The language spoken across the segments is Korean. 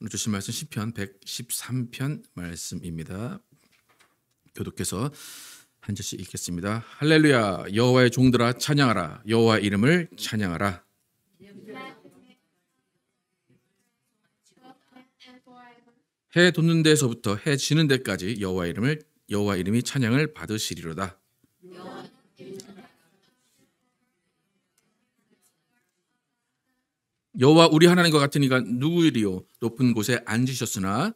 오늘 주신 말씀 시편 113편 말씀입니다. 교독해서 한 절씩 읽겠습니다. 할렐루야, 여호와의 종들아 찬양하라. 여호와 이름을 찬양하라. 해 돋는 데서부터 해 지는 데까지 여호와 이름이 찬양을 받으시리로다. 여호와 우리 하나님과 같으니가 누구이리요? 높은 곳에 앉으셨으나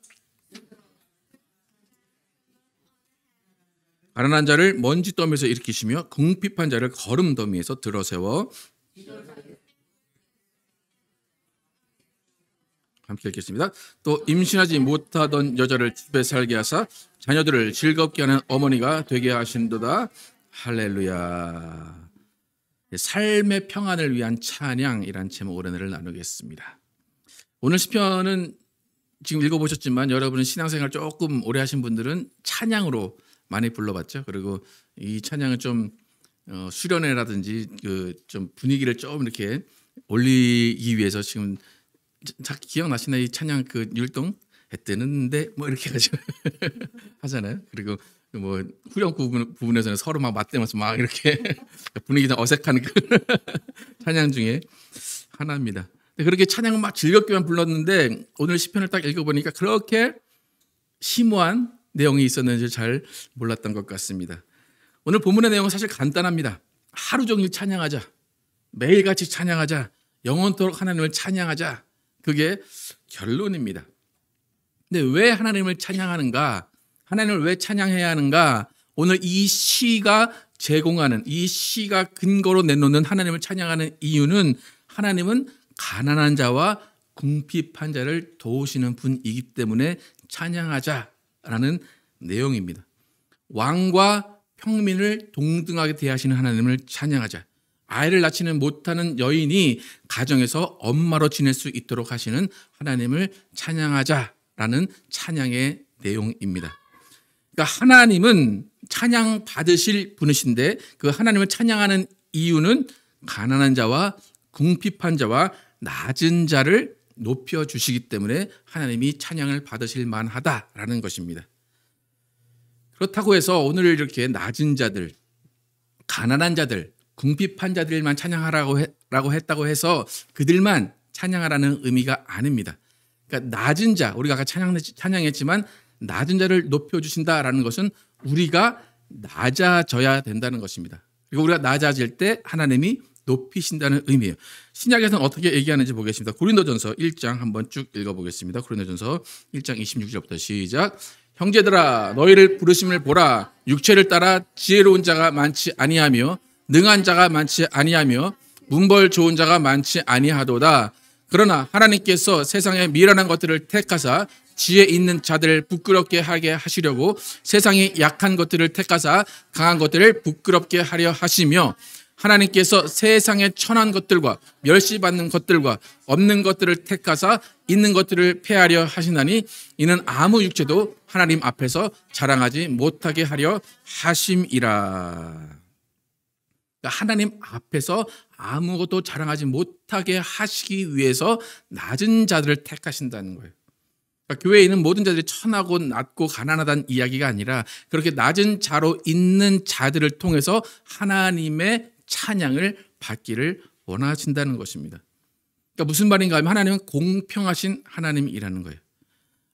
가난한 자를 먼지 더미에서 일으키시며 궁핍한 자를 거름 더미에서 들어세워. 함께 읽겠습니다. 또 임신하지 못하던 여자를 집에 살게 하사 자녀들을 즐겁게 하는 어머니가 되게 하신도다. 할렐루야. 삶의 평안을 위한 찬양이란 제목 오늘을 나누겠습니다. 오늘 시편은 지금 읽어보셨지만 여러분은 신앙생활 조금 오래 하신 분들은 찬양으로 많이 불러봤죠. 그리고 이 찬양은 좀 수련회라든지 좀 분위기를 좀 이렇게 올리기 위해서 지금 기억나시나요? 이 찬양 율동 뜨는데 뭐 이렇게 가지고 하잖아요. 그리고 뭐 후렴 부분에서는 서로 막 맞대면서 막 이렇게 분위기 좀 어색한 찬양 중에 하나입니다. 그렇게 찬양을 막 즐겁게만 불렀는데 오늘 시편을 딱 읽어보니까 그렇게 심오한 내용이 있었는지 잘 몰랐던 것 같습니다. 오늘 본문의 내용은 사실 간단합니다. 하루 종일 찬양하자, 매일같이 찬양하자, 영원토록 하나님을 찬양하자. 그게 결론입니다. 근데 왜 하나님을 찬양하는가? 하나님을 왜 찬양해야 하는가? 오늘 이 시가 제공하는, 이 시가 근거로 내놓는 하나님을 찬양하는 이유는 하나님은 가난한 자와 궁핍한 자를 도우시는 분이기 때문에 찬양하자라는 내용입니다. 왕과 평민을 동등하게 대하시는 하나님을 찬양하자. 아이를 낳지는 못하는 여인이 가정에서 엄마로 지낼 수 있도록 하시는 하나님을 찬양하자라는 찬양의 내용입니다. 그러니까 하나님은 찬양 받으실 분이신데 그 하나님을 찬양하는 이유는 가난한 자와 궁핍한 자와 낮은 자를 높여주시기 때문에 하나님이 찬양을 받으실 만하다라는 것입니다. 그렇다고 해서 오늘 이렇게 낮은 자들, 가난한 자들, 궁핍한 자들만 찬양하라고 했다고 해서 그들만 찬양하라는 의미가 아닙니다. 그러니까 낮은 자, 우리가 아까 찬양했지만 낮은 자를 높여주신다라는 것은 우리가 낮아져야 된다는 것입니다. 그리고 우리가 낮아질 때 하나님이 높이신다는 의미예요. 신약에서는 어떻게 얘기하는지 보겠습니다. 고린도전서 1장 한번 쭉 읽어보겠습니다. 고린도전서 1장 26절부터 시작. 형제들아 너희를 부르심을 보라. 육체를 따라 지혜로운 자가 많지 아니하며 능한 자가 많지 아니하며 문벌 좋은 자가 많지 아니하도다. 그러나 하나님께서 세상의 미련한 것들을 택하사 지혜 있는 자들을 부끄럽게 하게 하시려고 세상이 약한 것들을 택하사 강한 것들을 부끄럽게 하려 하시며 하나님께서 세상의 천한 것들과 멸시받는 것들과 없는 것들을 택하사 있는 것들을 폐하려 하시나니 이는 아무 육체도 하나님 앞에서 자랑하지 못하게 하려 하심이라. 하나님 앞에서 아무것도 자랑하지 못하게 하시기 위해서 낮은 자들을 택하신다는 거예요. 그러니까 교회에 있는 모든 자들이 천하고 낮고 가난하다는 이야기가 아니라 그렇게 낮은 자로 있는 자들을 통해서 하나님의 찬양을 받기를 원하신다는 것입니다. 그러니까 무슨 말인가 하면 하나님은 공평하신 하나님이라는 거예요.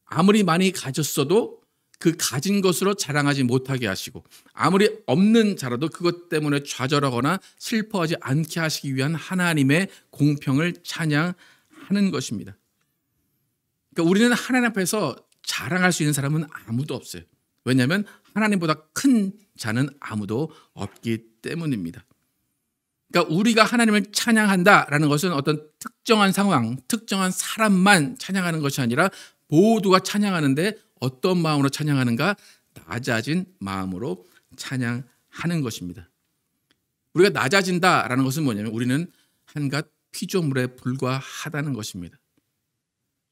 아무리 많이 가졌어도 그 가진 것으로 자랑하지 못하게 하시고 아무리 없는 자라도 그것 때문에 좌절하거나 슬퍼하지 않게 하시기 위한 하나님의 공평을 찬양하는 것입니다. 그러니까 우리는 하나님 앞에서 자랑할 수 있는 사람은 아무도 없어요. 왜냐하면 하나님보다 큰 자는 아무도 없기 때문입니다. 그러니까 우리가 하나님을 찬양한다라는 것은 어떤 특정한 상황, 특정한 사람만 찬양하는 것이 아니라 모두가 찬양하는데 어떤 마음으로 찬양하는가? 낮아진 마음으로 찬양하는 것입니다. 우리가 낮아진다라는 것은 뭐냐면 우리는 한갓 피조물에 불과하다는 것입니다.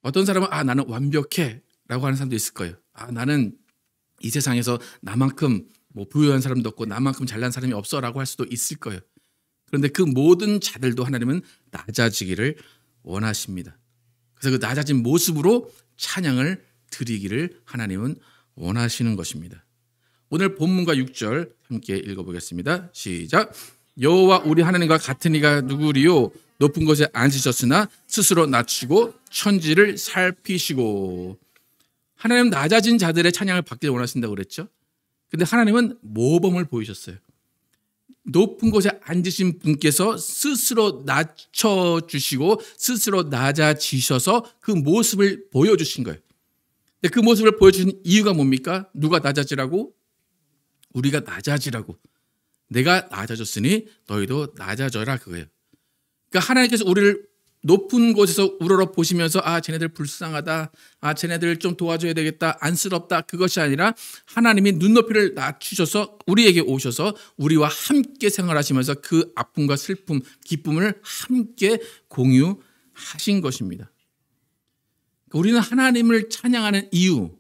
어떤 사람은 나는 완벽해 라고 하는 사람도 있을 거예요. 나는 이 세상에서 나만큼 부유한 사람도 없고 나만큼 잘난 사람이 없어 라고 할 수도 있을 거예요. 그런데 그 모든 자들도 하나님은 낮아지기를 원하십니다. 그래서 그 낮아진 모습으로 찬양을 드리기를 하나님은 원하시는 것입니다. 오늘 본문과 6절 함께 읽어보겠습니다. 시작. 여호와 우리 하나님과 같은 이가 누구리요? 높은 곳에 앉으셨으나 스스로 낮추고 천지를 살피시고. 하나님은 낮아진 자들의 찬양을 받기를 원하신다고 그랬죠. 근데 하나님은 모범을 보이셨어요. 높은 곳에 앉으신 분께서 스스로 낮춰주시고 스스로 낮아지셔서 그 모습을 보여주신 거예요. 근데 그 모습을 보여주신 이유가 뭡니까? 누가 낮아지라고? 우리가 낮아지라고. 내가 낮아졌으니 너희도 낮아져라, 그거예요. 그러니까 하나님께서 우리를 높은 곳에서 우러러 보시면서 아, 쟤네들 불쌍하다, 아, 쟤네들 좀 도와줘야 되겠다, 안쓰럽다, 그것이 아니라 하나님이 눈높이를 낮추셔서 우리에게 오셔서 우리와 함께 생활하시면서 그 아픔과 슬픔, 기쁨을 함께 공유하신 것입니다. 우리는 하나님을 찬양하는 이유,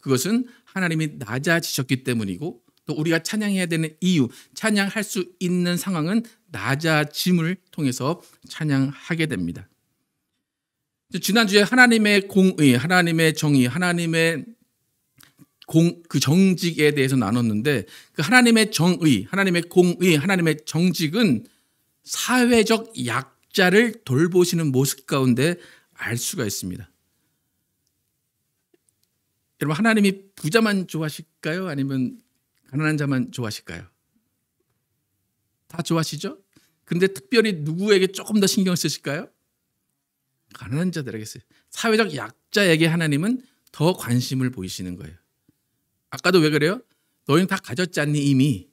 그것은 하나님이 낮아지셨기 때문이고, 또 우리가 찬양해야 되는 이유, 찬양할 수 있는 상황은 낮아짐을 통해서 찬양하게 됩니다. 지난주에 하나님의 공의, 하나님의 정의, 하나님의 그 정직에 대해서 나눴는데, 그 하나님의 정의, 하나님의 공의, 하나님의 정직은 사회적 약자를 돌보시는 모습 가운데 알 수가 있습니다. 여러분, 하나님이 부자만 좋아하실까요? 아니면 가난한 자만 좋아하실까요? 다 좋아하시죠? 그런데 특별히 누구에게 조금 더 신경 쓰실까요? 가난한 자들에게 쓰요. 사회적 약자에게 하나님은 더 관심을 보이시는 거예요. 아까도 왜 그래요? 너희는 다 가졌지 않니 이미.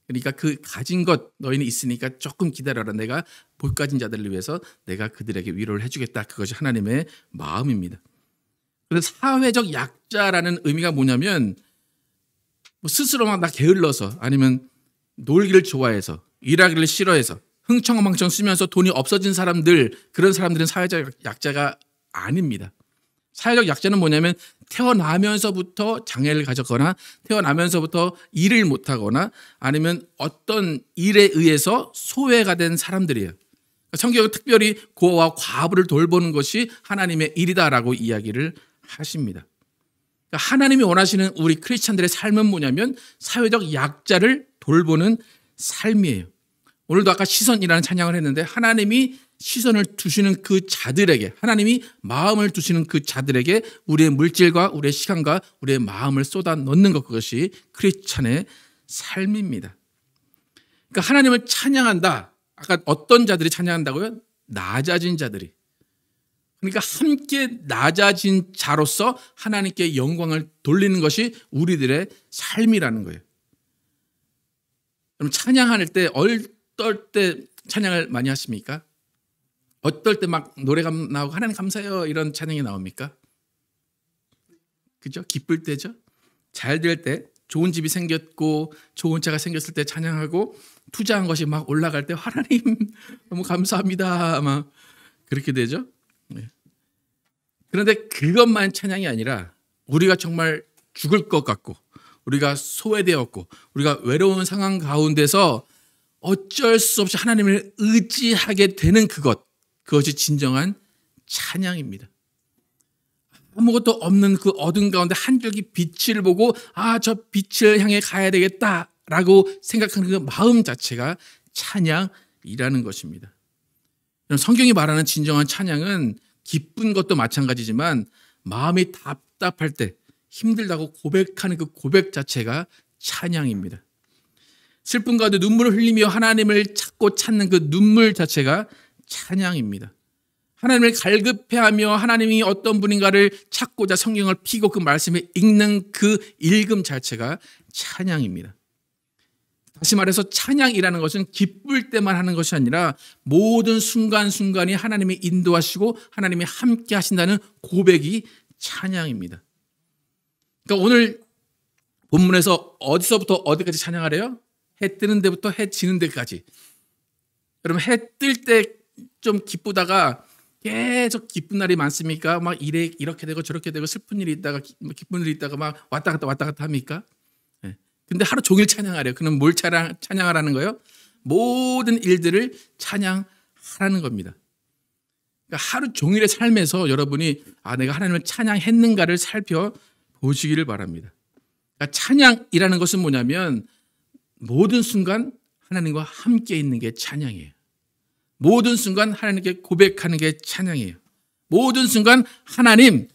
그러니까 그 가진 것 너희는 있으니까 조금 기다려라. 내가 못 가진 자들을 위해서 내가 그들에게 위로를 해주겠다. 그것이 하나님의 마음입니다. 그래서 사회적 약자라는 의미가 뭐냐면 스스로 막 나 게을러서, 아니면 놀기를 좋아해서, 일하기를 싫어해서 흥청망청 쓰면서 돈이 없어진 사람들, 그런 사람들은 사회적 약자가 아닙니다. 사회적 약자는 뭐냐면 태어나면서부터 장애를 가졌거나 태어나면서부터 일을 못하거나 아니면 어떤 일에 의해서 소외가 된 사람들이에요. 성경은 특별히 고아와 과부를 돌보는 것이 하나님의 일이다라고 이야기를 하십니다. 하나님이 원하시는 우리 크리스찬들의 삶은 뭐냐면 사회적 약자를 돌보는 삶이에요. 오늘도 아까 시선이라는 찬양을 했는데 하나님이 시선을 두시는 그 자들에게, 하나님이 마음을 두시는 그 자들에게 우리의 물질과 우리의 시간과 우리의 마음을 쏟아 넣는 것, 그것이 크리스찬의 삶입니다. 그러니까 하나님을 찬양한다. 아까 어떤 자들이 찬양한다고요? 낮아진 자들이. 그러니까 함께 낮아진 자로서 하나님께 영광을 돌리는 것이 우리들의 삶이라는 거예요. 그럼 찬양할 때 어떨 때 찬양을 많이 하십니까? 어떨 때 막 노래가 나오고 하나님 감사해요 이런 찬양이 나옵니까? 그죠? 기쁠 때죠? 잘 될 때, 좋은 집이 생겼고 좋은 차가 생겼을 때 찬양하고, 투자한 것이 막 올라갈 때 하나님 너무 감사합니다 막 그렇게 되죠. 네. 그런데 그것만 찬양이 아니라 우리가 정말 죽을 것 같고 우리가 소외되었고 우리가 외로운 상황 가운데서 어쩔 수 없이 하나님을 의지하게 되는 그것이 진정한 찬양입니다. 아무것도 없는 그 어둠 가운데 한 줄기 빛을 보고 아, 저 빛을 향해 가야 되겠다라고 생각하는 그 마음 자체가 찬양이라는 것입니다. 성경이 말하는 진정한 찬양은 기쁜 것도 마찬가지지만 마음이 답답할 때 힘들다고 고백하는 그 고백 자체가 찬양입니다. 슬픔 가운데 눈물을 흘리며 하나님을 찾고 찾는 그 눈물 자체가 찬양입니다. 하나님을 갈급해하며 하나님이 어떤 분인가를 찾고자 성경을 피고 그 말씀을 읽는 그 읽음 자체가 찬양입니다. 다시 말해서 찬양이라는 것은 기쁠 때만 하는 것이 아니라 모든 순간순간이 하나님이 인도하시고 하나님이 함께 하신다는 고백이 찬양입니다. 그러니까 오늘 본문에서 어디서부터 어디까지 찬양하래요? 해 뜨는 데부터 해 지는 데까지. 여러분, 해 뜰 때 좀 기쁘다가 계속 기쁜 날이 많습니까? 막 이렇게 되고 저렇게 되고 슬픈 일이 있다가 기쁜 일이 있다가 막 왔다 갔다 합니까? 근데 하루 종일 찬양하래요. 그럼 뭘 찬양하라는 거예요? 모든 일들을 찬양하라는 겁니다. 하루 종일의 삶에서 여러분이 내가 하나님을 찬양했는가를 살펴보시기를 바랍니다. 그러니까 찬양이라는 것은 뭐냐면 모든 순간 하나님과 함께 있는 게 찬양이에요. 모든 순간 하나님께 고백하는 게 찬양이에요. 모든 순간 하나님,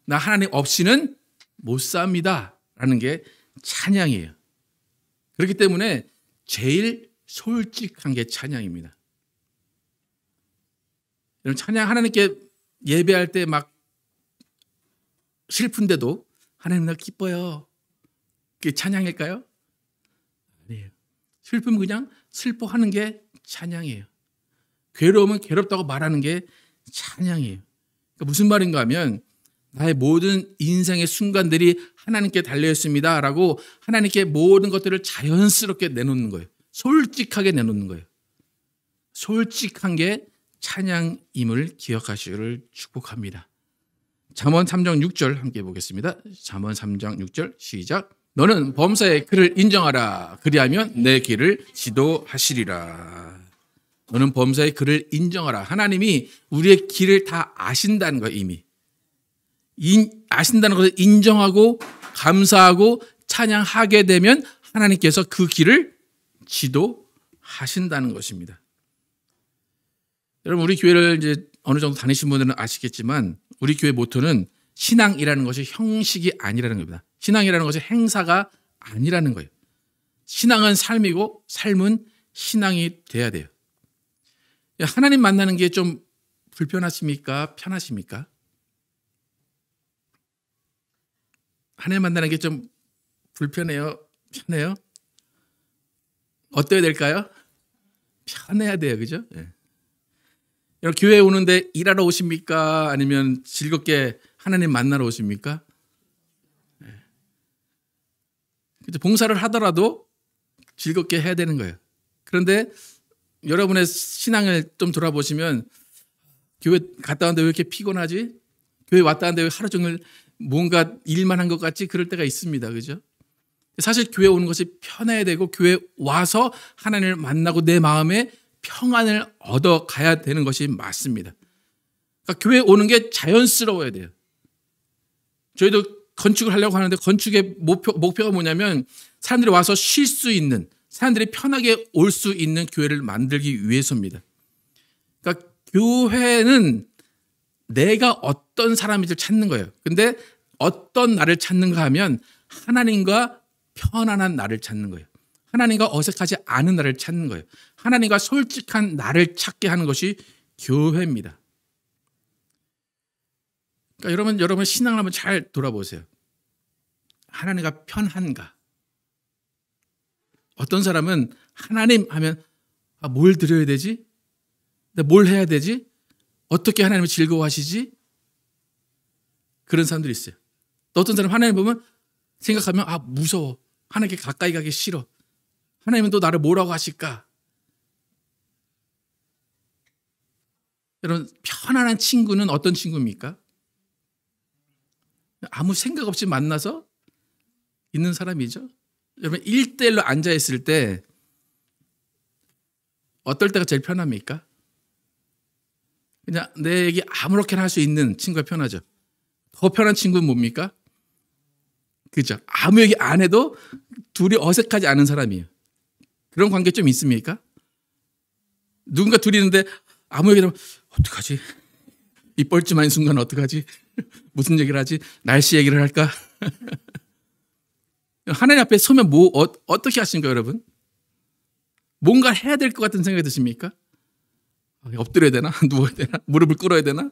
나 하나님 없이는 못 삽니다 라는 게 찬양이에요. 그렇기 때문에 제일 솔직한 게 찬양입니다. 여러분, 찬양 하나님께 예배할 때 막 슬픈데도 하나님 나 기뻐요. 그게 찬양일까요? 아니에요. 슬픔은 그냥 슬퍼하는 게 찬양이에요. 괴로움은 괴롭다고 말하는 게 찬양이에요. 그러니까 무슨 말인가 하면 나의 모든 인생의 순간들이 하나님께 달려있습니다 라고 하나님께 모든 것들을 자연스럽게 내놓는 거예요. 솔직하게 내놓는 거예요. 솔직한 게 찬양임을 기억하시기를 축복합니다. 잠언 3장 6절 함께 보겠습니다. 잠언 3장 6절 시작. 너는 범사의 그를 인정하라. 그리하면 내 길을 지도하시리라. 너는 범사의 그를 인정하라. 하나님이 우리의 길을 다 아신다는 거예요. 이미 아신다는 것을 인정하고 감사하고 찬양하게 되면 하나님께서 그 길을 지도하신다는 것입니다. 여러분, 우리 교회를 이제 어느 정도 다니신 분들은 아시겠지만 우리 교회 모토는 신앙이라는 것이 형식이 아니라는 겁니다. 신앙이라는 것이 행사가 아니라는 거예요. 신앙은 삶이고 삶은 신앙이 돼야 돼요. 하나님 만나는 게 좀 불편하십니까? 편하십니까? 하나님 만나는 게 좀 불편해요? 편해요? 어때야 될까요? 편해야 돼요. 그죠? 네. 교회에 오는데 일하러 오십니까? 아니면 즐겁게 하나님 만나러 오십니까? 네. 봉사를 하더라도 즐겁게 해야 되는 거예요. 그런데 여러분의 신앙을 좀 돌아보시면 교회 갔다 왔는데 왜 이렇게 피곤하지? 교회 왔다 왔는데 왜 하루 종일 뭔가 일만 한 것 같지? 그럴 때가 있습니다. 그죠? 사실 교회 오는 것이 편해야 되고 교회 와서 하나님을 만나고 내 마음에 평안을 얻어가야 되는 것이 맞습니다. 그러니까 교회 오는 게 자연스러워야 돼요. 저희도 건축을 하려고 하는데 건축의 목표가 뭐냐면 사람들이 와서 쉴 수 있는, 사람들이 편하게 올 수 있는 교회를 만들기 위해서입니다. 그러니까 교회는 내가 어떤 사람인지를 찾는 거예요. 근데 어떤 나를 찾는가 하면 하나님과 편안한 나를 찾는 거예요. 하나님과 어색하지 않은 나를 찾는 거예요. 하나님과 솔직한 나를 찾게 하는 것이 교회입니다. 그러니까 여러분 신앙을 한번 잘 돌아보세요. 하나님과 편한가? 어떤 사람은 하나님 하면 뭘 드려야 되지? 뭘 해야 되지? 어떻게 하나님을 즐거워하시지? 그런 사람들이 있어요. 또 어떤 사람 하나님 보면 생각하면 무서워. 하나님께 가까이 가기 싫어. 하나님은 또 나를 뭐라고 하실까? 여러분, 편안한 친구는 어떤 친구입니까? 아무 생각 없이 만나서 있는 사람이죠. 여러분, 1대1로 앉아있을 때 어떨 때가 제일 편합니까? 그냥 내 얘기 아무렇게나 할 수 있는 친구가 편하죠. 더 편한 친구는 뭡니까? 그죠? 아무 얘기 안 해도 둘이 어색하지 않은 사람이에요. 그런 관계 좀 있습니까? 누군가 둘이 있는데 아무 얘기를 하면 어떡하지? 입 벌쯤한 순간 어떡하지? 무슨 얘기를 하지? 날씨 얘기를 할까? 하나님 앞에 서면 어떻게 하십니까, 여러분? 뭔가 해야 될 것 같은 생각이 드십니까? 엎드려야 되나? 누워야 되나? 무릎을 꿇어야 되나?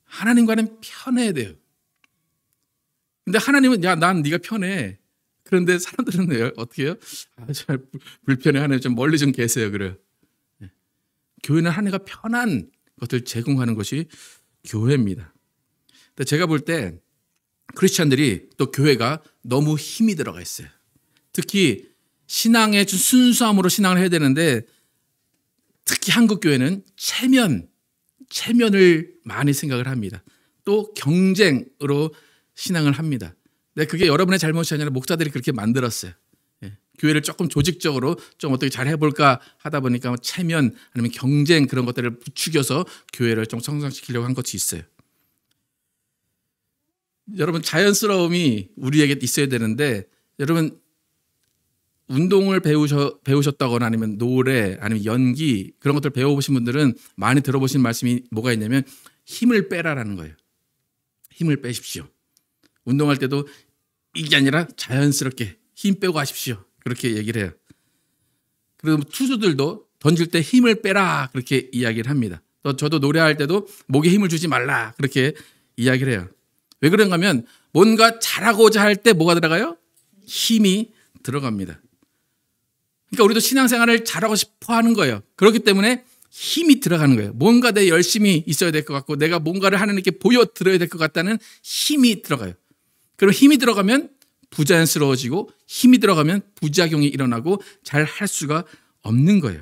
하나님과는 편해야 돼요. 근데 하나님은 난 네가 편해. 그런데 사람들은 왜 어떻게 해요? 잘 불편해 하네요. 좀 멀리 좀 계세요. 그래요. 교회는 하나님과 편한 것을 제공하는 것이 교회입니다. 근데 제가 볼 때 크리스찬들이 또 교회가 너무 힘이 들어가 있어요. 특히 신앙의 순수함으로 신앙을 해야 되는데 특히 한국 교회는 체면을 많이 생각을 합니다. 또 경쟁으로 신앙을 합니다. 근데 그게 여러분의 잘못이 아니라 목사들이 그렇게 만들었어요. 교회를 조금 조직적으로 좀 어떻게 잘 해볼까 하다 보니까 체면 아니면 경쟁 그런 것들을 부추겨서 교회를 좀 성장시키려고 한 것이 있어요. 여러분 자연스러움이 우리에게 있어야 되는데 여러분 운동을 배우셨다거나 아니면 노래 아니면 연기 그런 것들 배워보신 분들은 많이 들어보신 말씀이 뭐가 있냐면 힘을 빼라라는 거예요. 힘을 빼십시오. 운동할 때도 이게 아니라 자연스럽게 힘 빼고 하십시오. 그렇게 얘기를 해요. 그리고 투수들도 던질 때 힘을 빼라 그렇게 이야기를 합니다. 또 저도 노래할 때도 목에 힘을 주지 말라 그렇게 이야기를 해요. 왜 그런가 하면 뭔가 잘하고자 할 때 뭐가 들어가요? 힘이 들어갑니다. 그러니까 우리도 신앙생활을 잘하고 싶어 하는 거예요. 그렇기 때문에 힘이 들어가는 거예요. 뭔가 내 열심히 있어야 될 것 같고 내가 뭔가를 하나님께 보여드려야 될 것 같다는 힘이 들어가요. 그럼 힘이 들어가면 부자연스러워지고 힘이 들어가면 부작용이 일어나고 잘 할 수가 없는 거예요.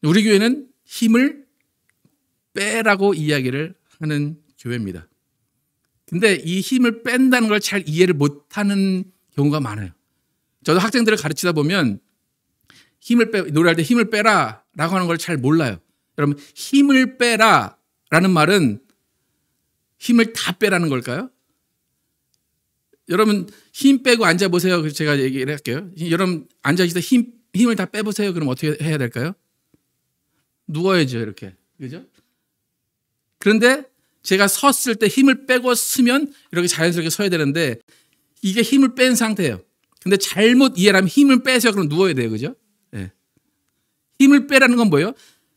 우리 교회는 힘을 빼라고 이야기를 하는 교회입니다. 근데 이 힘을 뺀다는 걸 잘 이해를 못하는 경우가 많아요. 저도 학생들을 가르치다 보면 노래할 때 힘을 빼라 라고 하는 걸 잘 몰라요. 여러분 힘을 빼라 라는 말은 힘을 다 빼라는 걸까요? 여러분 힘 빼고 앉아보세요. 제가 얘기를 할게요. 여러분 앉아있을 때 힘을 다 빼보세요. 그럼 어떻게 해야 될까요? 누워야죠 이렇게. 그죠? 그런데 제가 섰을 때 힘을 빼고 쓰면 이렇게 자연스럽게 서야 되는데 이게 힘을 뺀 상태예요. 근데 잘못 이해를 하면 힘을 빼세요. 그럼 누워야 돼요. 그죠? 네. 힘을 빼라는 건 뭐예요?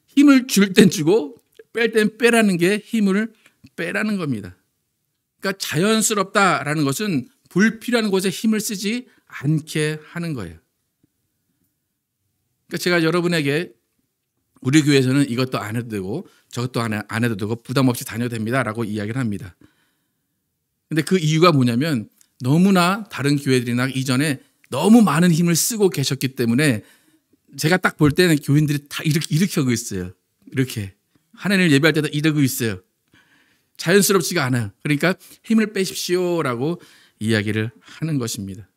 힘을 줄 땐 주고 뺄 땐 빼라는 게 힘을 빼라는 겁니다. 그러니까 자연스럽다라는 것은 불필요한 곳에 힘을 쓰지 않게 하는 거예요. 그러니까 제가 여러분에게 우리 교회에서는 이것도 안 해도 되고 저것도 안 해도 되고 부담 없이 다녀도 됩니다라고 이야기를 합니다. 근데 그 이유가 뭐냐면 너무나 다른 교회들이나 이전에 너무 많은 힘을 쓰고 계셨기 때문에 제가 딱 볼 때는 교인들이 다 이렇게 하고 있어요. 이렇게 하나님을 예배할 때도 이러고 있어요. 자연스럽지가 않아요. 그러니까 힘을 빼십시오라고 이야기를 하는 것입니다.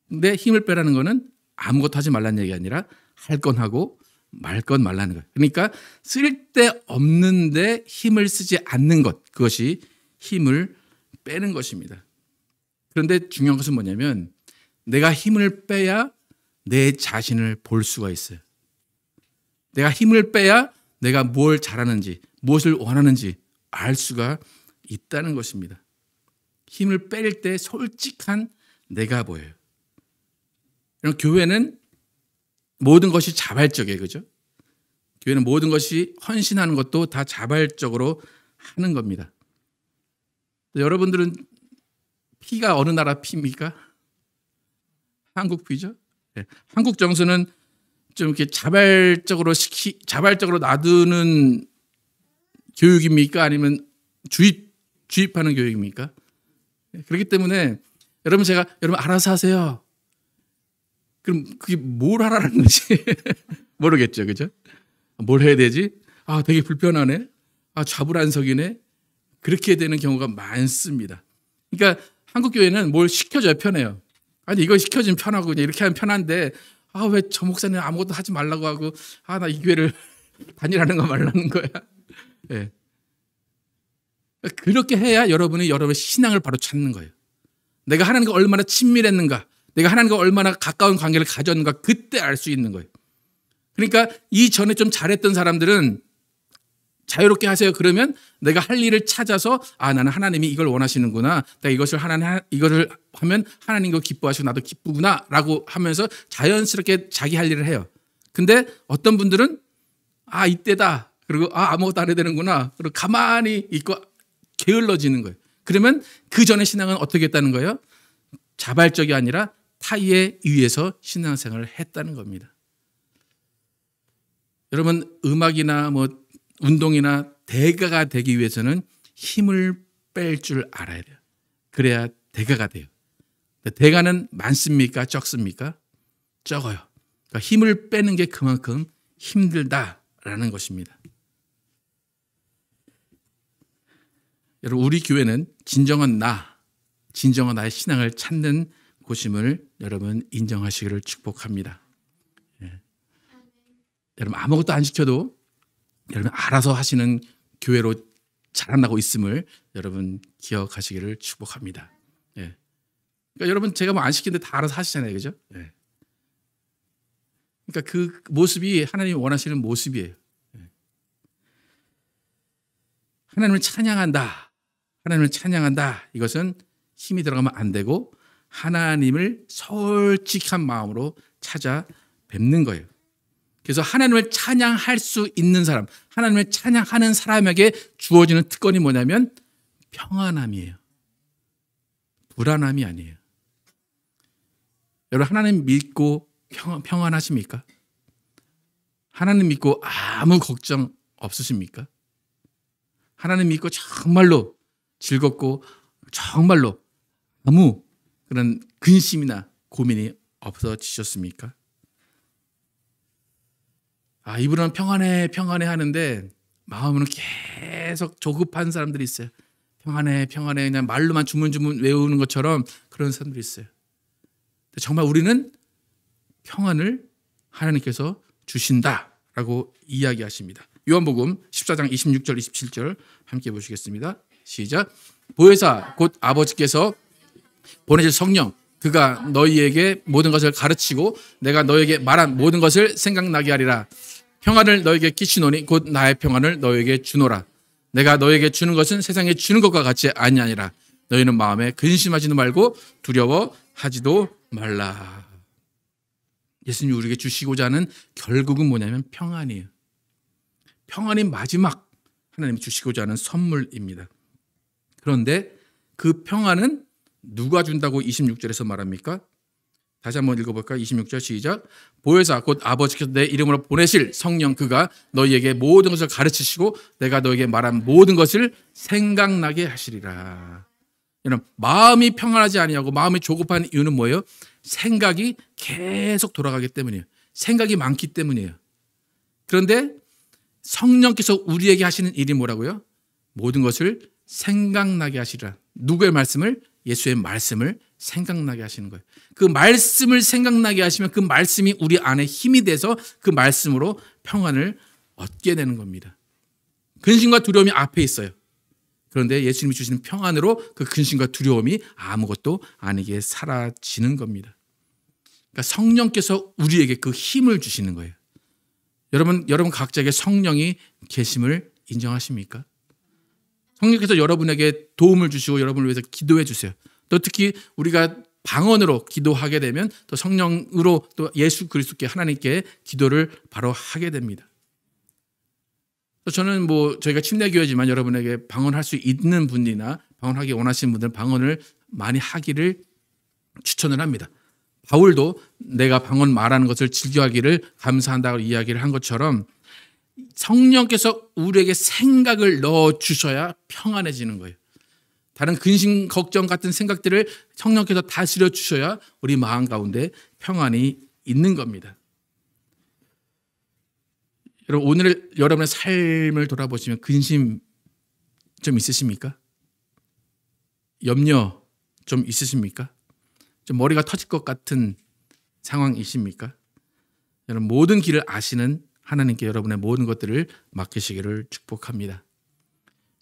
근데 힘을 빼라는 거는 아무것도 하지 말라는 얘기가 아니라 할 건 하고 말 건 말라는 거예요. 그러니까 쓸데없는데 힘을 쓰지 않는 것, 그것이 힘을 빼는 것입니다. 그런데 중요한 것은 뭐냐면 내가 힘을 빼야 내 자신을 볼 수가 있어요. 내가 힘을 빼야 내가 뭘 잘하는지 무엇을 원하는지 알 수가 있다는 것입니다. 힘을 뺄 때 솔직한 내가 보여요. 교회는 모든 것이 자발적이에요. 그죠? 교회는 모든 것이 헌신하는 것도 다 자발적으로 하는 겁니다. 여러분들은 피가 어느 나라 피입니까? 한국 피죠? 네. 한국 정서는 좀 이렇게 자발적으로 놔두는 교육입니까? 아니면 주입하는 교육입니까? 그렇기 때문에 여러분 알아서 하세요. 그럼 그게 뭘 하라는 거지? 모르겠죠, 그죠? 뭘 해야 되지? 아, 되게 불편하네. 아, 좌불안석이네. 그렇게 되는 경우가 많습니다. 그러니까 한국 교회는 뭘 시켜줘야 편해요. 아니 이거 시켜주면 편하고 그냥 이렇게 하면 편한데 아, 왜 저 목사님 아무것도 하지 말라고 하고 아, 나 이 교회를 다니라는 거 말라는 거야. 네. 그렇게 해야 여러분의 신앙을 바로 찾는 거예요. 내가 하나님과 얼마나 친밀했는가, 내가 하나님과 얼마나 가까운 관계를 가졌는가 그때 알 수 있는 거예요. 그러니까 이전에 좀 잘했던 사람들은 자유롭게 하세요. 그러면 내가 할 일을 찾아서 아, 나는 하나님이 이걸 원하시는구나. 내가 이것을 하면 하나님도 기뻐하시고 나도 기쁘구나라고 하면서 자연스럽게 자기 할 일을 해요. 근데 어떤 분들은 아, 이때다. 그리고 아, 아무것도 안 해야 되는구나. 그리고 가만히 있고 게을러지는 거예요. 그러면 그 전에 신앙은 어떻게 했다는 거예요? 자발적이 아니라 타의에 의해서 신앙생활을 했다는 겁니다. 여러분 음악이나 운동이나 대가가 되기 위해서는 힘을 뺄 줄 알아야 돼요. 그래야 대가가 돼요. 대가는 많습니까? 적습니까? 적어요. 그러니까 힘을 빼는 게 그만큼 힘들다라는 것입니다. 여러분 우리 교회는 진정한 나의 신앙을 찾는 곳임을 여러분 인정하시기를 축복합니다. 예. 여러분 아무것도 안 시켜도 여러분 알아서 하시는 교회로 자라나고 있음을 여러분 기억하시기를 축복합니다. 예. 그러니까 여러분 제가 뭐 안 시키는데 다 알아서 하시잖아요, 그죠? 예. 그러니까 그 모습이 하나님이 원하시는 모습이에요. 예. 하나님을 찬양한다. 하나님을 찬양한다. 이것은 힘이 들어가면 안 되고 하나님을 솔직한 마음으로 찾아 뵙는 거예요. 그래서 하나님을 찬양할 수 있는 사람, 하나님을 찬양하는 사람에게 주어지는 특권이 뭐냐면 평안함이에요. 불안함이 아니에요. 여러분 하나님 믿고 평안하십니까? 하나님 믿고 아무 걱정 없으십니까? 하나님 믿고 정말로 즐겁고 정말로 아무 그런 근심이나 고민이 없어지셨습니까? 이분은 평안해 평안해 하는데 마음은 계속 조급한 사람들이 있어요. 평안해 평안해 그냥 말로만 주문주문 외우는 것처럼 그런 사람들이 있어요. 정말 우리는 평안을 하나님께서 주신다라고 이야기하십니다. 요한복음 14장 26절 27절 함께 보시겠습니다. 시작. 보혜사 곧 아버지께서 보내실 성령 그가 너희에게 모든 것을 가르치고 내가 너희에게 말한 모든 것을 생각나게 하리라. 평안을 너희에게 끼치노니 곧 나의 평안을 너희에게 주노라. 내가 너희에게 주는 것은 세상에 주는 것과 같이 아니하니라. 너희는 마음에 근심하지도 말고 두려워하지도 말라. 예수님이 우리에게 주시고자 하는 결국은 뭐냐면 평안이에요. 평안이 마지막 하나님이 주시고자 하는 선물입니다. 그런데 그 평안은 누가 준다고 26절에서 말합니까? 다시 한번 읽어볼까요? 26절 시작. 보혜사 곧 아버지께서 내 이름으로 보내실 성령 그가 너희에게 모든 것을 가르치시고 내가 너희에게 말한 모든 것을 생각나게 하시리라. 여러분 마음이 평안하지 아니하고 마음이 조급한 이유는 뭐예요? 생각이 계속 돌아가기 때문이에요. 생각이 많기 때문이에요. 그런데 성령께서 우리에게 하시는 일이 뭐라고요? 모든 것을 생각나게 하시리라. 누구의 말씀을? 예수의 말씀을 생각나게 하시는 거예요. 그 말씀을 생각나게 하시면 그 말씀이 우리 안에 힘이 돼서 그 말씀으로 평안을 얻게 되는 겁니다. 근심과 두려움이 앞에 있어요. 그런데 예수님이 주시는 평안으로 그 근심과 두려움이 아무것도 아니게 사라지는 겁니다. 그러니까 성령께서 우리에게 그 힘을 주시는 거예요. 여러분 각자에게 성령이 계심을 인정하십니까? 성령께서 여러분에게 도움을 주시고 여러분을 위해서 기도해 주세요. 또 특히 우리가 방언으로 기도하게 되면 또 성령으로 또 예수 그리스도께 하나님께 기도를 바로 하게 됩니다. 저는 저희가 침례교회지만 여러분에게 방언할 수 있는 분이나 방언하기 원하시는 분들은 방언을 많이 하기를 추천을 합니다. 바울도 내가 방언 말하는 것을 즐겨하기를 감사한다고 이야기를 한 것처럼 성령께서 우리에게 생각을 넣어주셔야 평안해지는 거예요. 다른 근심, 걱정 같은 생각들을 성령께서 다스려 주셔야 우리 마음 가운데 평안이 있는 겁니다. 여러분 오늘 여러분의 삶을 돌아보시면 근심 좀 있으십니까? 염려 좀 있으십니까? 좀 머리가 터질 것 같은 상황이십니까? 여러분 모든 길을 아시는 하나님께 여러분의 모든 것들을 맡기시기를 축복합니다.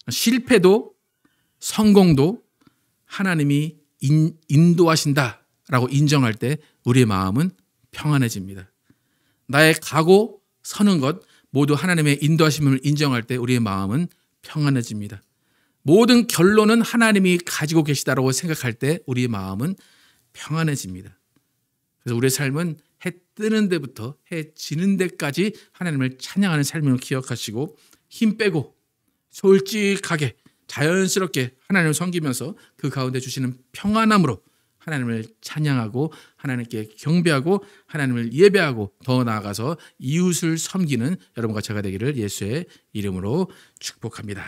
실패도 성공도 하나님이 인도하신다라고 인정할 때 우리의 마음은 평안해집니다. 나의 가고 서는 것 모두 하나님의 인도하심을 인정할 때 우리의 마음은 평안해집니다. 모든 결론은 하나님이 가지고 계시다라고 생각할 때 우리의 마음은 평안해집니다. 그래서 우리의 삶은 해 뜨는 데부터 해 지는 데까지 하나님을 찬양하는 삶을 기억하시고 힘 빼고 솔직하게 자연스럽게 하나님을 섬기면서 그 가운데 주시는 평안함으로 하나님을 찬양하고 하나님께 경배하고 하나님을 예배하고 더 나아가서 이웃을 섬기는 여러분과 제가 되기를 예수의 이름으로 축복합니다.